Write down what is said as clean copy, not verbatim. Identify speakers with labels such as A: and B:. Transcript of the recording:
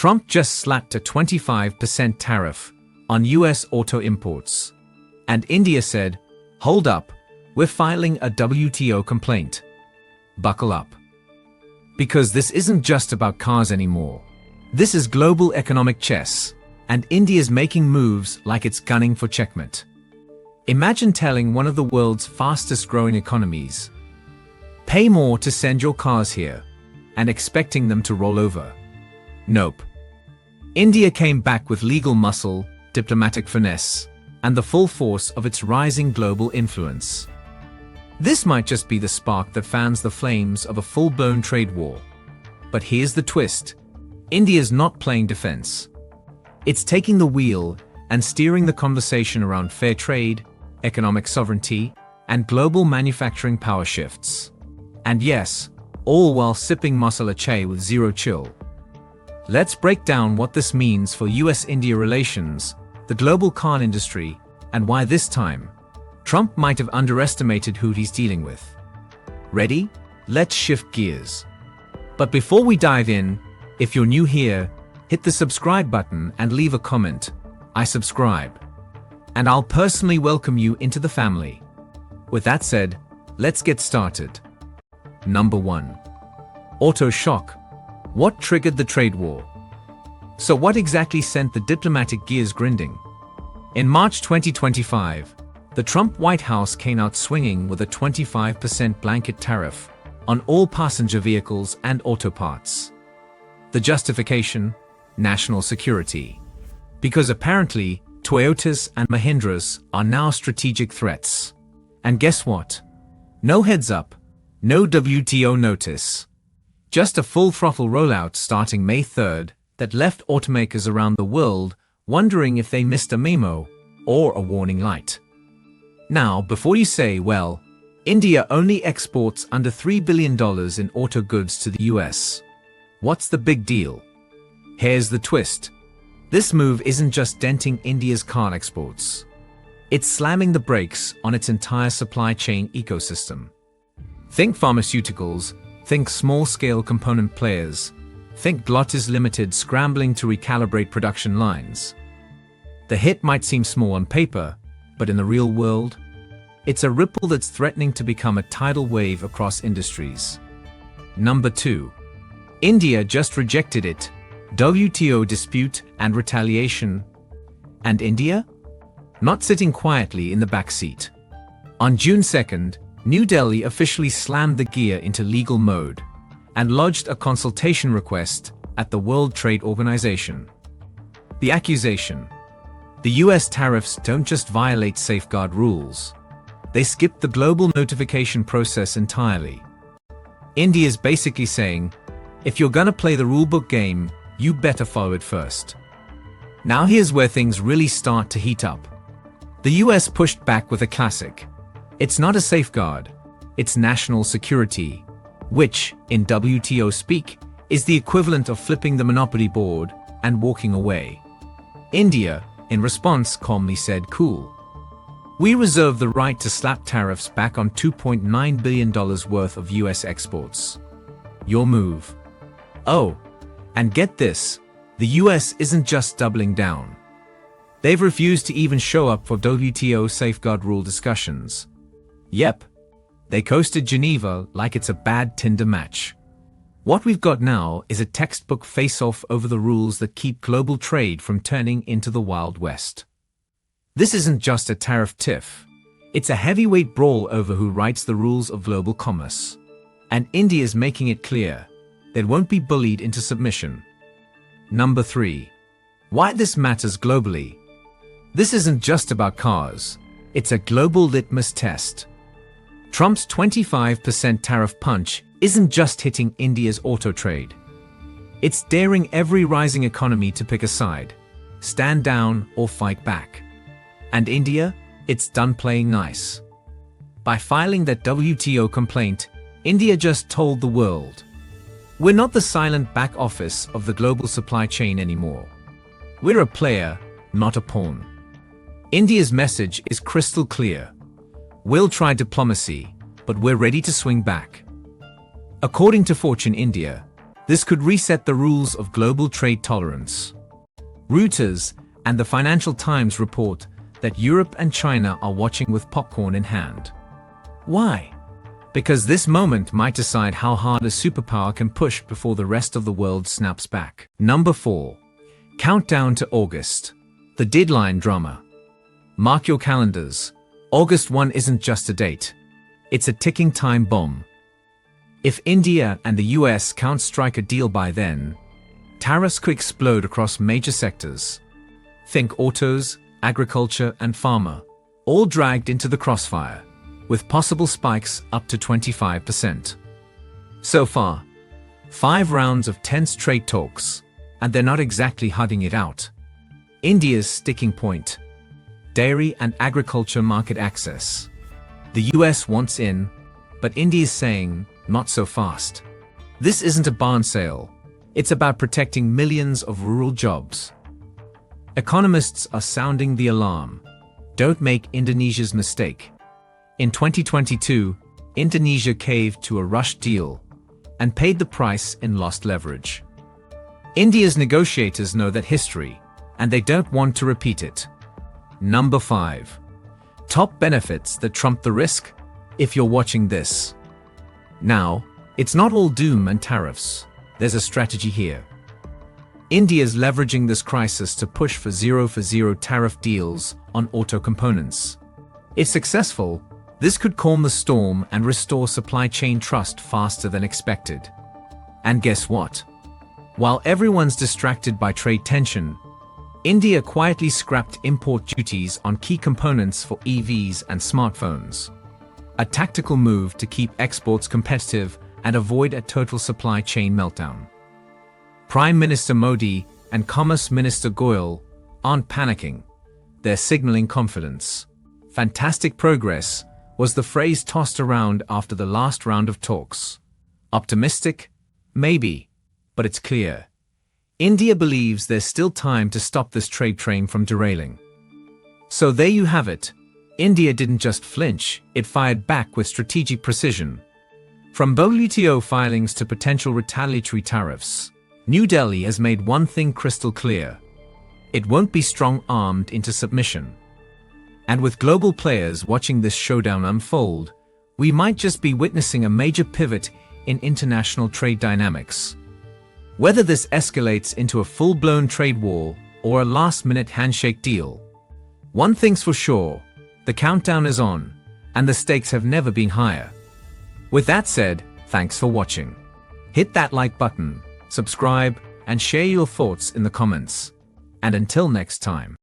A: Trump just slapped a 25% tariff on US auto imports. And India said, "Hold up, we're filing a WTO complaint." Buckle up. Because this isn't just about cars anymore. This is global economic chess, and India's making moves like it's gunning for checkmate. Imagine telling one of the world's fastest growing economies, "Pay more to send your cars here," and expecting them to roll over. Nope. India came back with legal muscle, diplomatic finesse, and the full force of its rising global influence. This might just be the spark that fans the flames of a full-blown trade war. But here's the twist. India's not playing defense. It's taking the wheel and steering the conversation around fair trade, economic sovereignty, and global manufacturing power shifts. And yes, all while sipping masala chai with zero chill. Let's break down what this means for US-India relations, the global car industry, and why this time, Trump might have underestimated who he's dealing with. Ready? Let's shift gears. But before we dive in, if you're new here, hit the subscribe button and leave a comment. I subscribe. And I'll personally welcome you into the family. With that said, let's get started. Number 1. Auto shock. What triggered the trade war? So what exactly sent the diplomatic gears grinding? In March 2025, the Trump White House came out swinging with a 25% blanket tariff on all passenger vehicles and auto parts. The justification? National security. Because apparently, Toyotas and Mahindras are now strategic threats. And guess what? No heads up, no WTO notice. Just a full throttle rollout starting May 3rd that left automakers around the world wondering if they missed a memo or a warning light. Now, before you say, well, India only exports under $3 billion in auto goods to the US. What's the big deal? Here's the twist. This move isn't just denting India's car exports. It's slamming the brakes on its entire supply chain ecosystem. Think pharmaceuticals, think small-scale component players, think Glottis Limited scrambling to recalibrate production lines. The hit might seem small on paper, but in the real world, it's a ripple that's threatening to become a tidal wave across industries. Number 2. India just rejected it. WTO dispute and retaliation. And India? Not sitting quietly in the backseat. On June 2nd, New Delhi officially slammed the gear into legal mode and lodged a consultation request at the World Trade Organization. The accusation: the US tariffs don't just violate safeguard rules. They skip the global notification process entirely. India's basically saying, if you're gonna play the rulebook game, you better follow it first. Now here's where things really start to heat up. The US pushed back with a classic. It's not a safeguard, it's national security, which, in WTO speak, is the equivalent of flipping the monopoly board and walking away. India, in response, calmly said, "Cool. We reserve the right to slap tariffs back on $2.9 billion worth of US exports. Your move." Oh, and get this, the US isn't just doubling down. They've refused to even show up for WTO safeguard rule discussions. Yep, they coasted Geneva like it's a bad Tinder match. What we've got now is a textbook face-off over the rules that keep global trade from turning into the Wild West. This isn't just a tariff tiff. It's a heavyweight brawl over who writes the rules of global commerce. And India's making it clear they won't be bullied into submission. Number 3. Why this matters globally. This isn't just about cars. It's a global litmus test. Trump's 25% tariff punch isn't just hitting India's auto trade. It's daring every rising economy to pick a side, stand down or fight back. And India, it's done playing nice. By filing that WTO complaint, India just told the world, we're not the silent back office of the global supply chain anymore. We're a player, not a pawn. India's message is crystal clear. We'll try diplomacy, but we're ready to swing back. According to Fortune India, This could reset the rules of global trade tolerance. Reuters and the Financial Times report that Europe and China are watching with popcorn in hand. Why? Because this moment might decide how hard a superpower can push before the rest of the world snaps back. Number 4. Countdown to August. The deadline drama. Mark your calendars. August 1 isn't just a date. It's a ticking time bomb. If India and the US can't strike a deal by then, tariffs could explode across major sectors. Think autos, agriculture, and pharma, all dragged into the crossfire, with possible spikes up to 25%. So far, 5 rounds of tense trade talks, and they're not exactly hugging it out. India's sticking point: dairy and agriculture market access. The US wants in, but India's saying, not so fast. This isn't a barn sale. It's about protecting millions of rural jobs. Economists are sounding the alarm. Don't make Indonesia's mistake. In 2022, Indonesia caved to a rushed deal and paid the price in lost leverage. India's negotiators know that history, and they don't want to repeat it. Number 5. Top benefits that trump the risk. If you're watching this now, it's not all doom and tariffs. There's a strategy here. India's leveraging this crisis to push for zero tariff deals on auto components. If successful, this could calm the storm and restore supply chain trust faster than expected. And guess what? While everyone's distracted by trade tension, India quietly scrapped import duties on key components for EVs and smartphones. A tactical move to keep exports competitive and avoid a total supply chain meltdown. Prime Minister Modi and Commerce Minister Goyal aren't panicking. They're signaling confidence. Fantastic progress was the phrase tossed around after the last round of talks. Optimistic? Maybe, but it's clear. India believes there's still time to stop this trade train from derailing. So there you have it. India didn't just flinch, it fired back with strategic precision. From WTO filings to potential retaliatory tariffs, New Delhi has made one thing crystal clear: it won't be strong-armed into submission. And with global players watching this showdown unfold, we might just be witnessing a major pivot in international trade dynamics. Whether this escalates into a full-blown trade war or a last-minute handshake deal, one thing's for sure: the countdown is on, and the stakes have never been higher. With that said, thanks for watching. Hit that like button, subscribe, and share your thoughts in the comments. And until next time.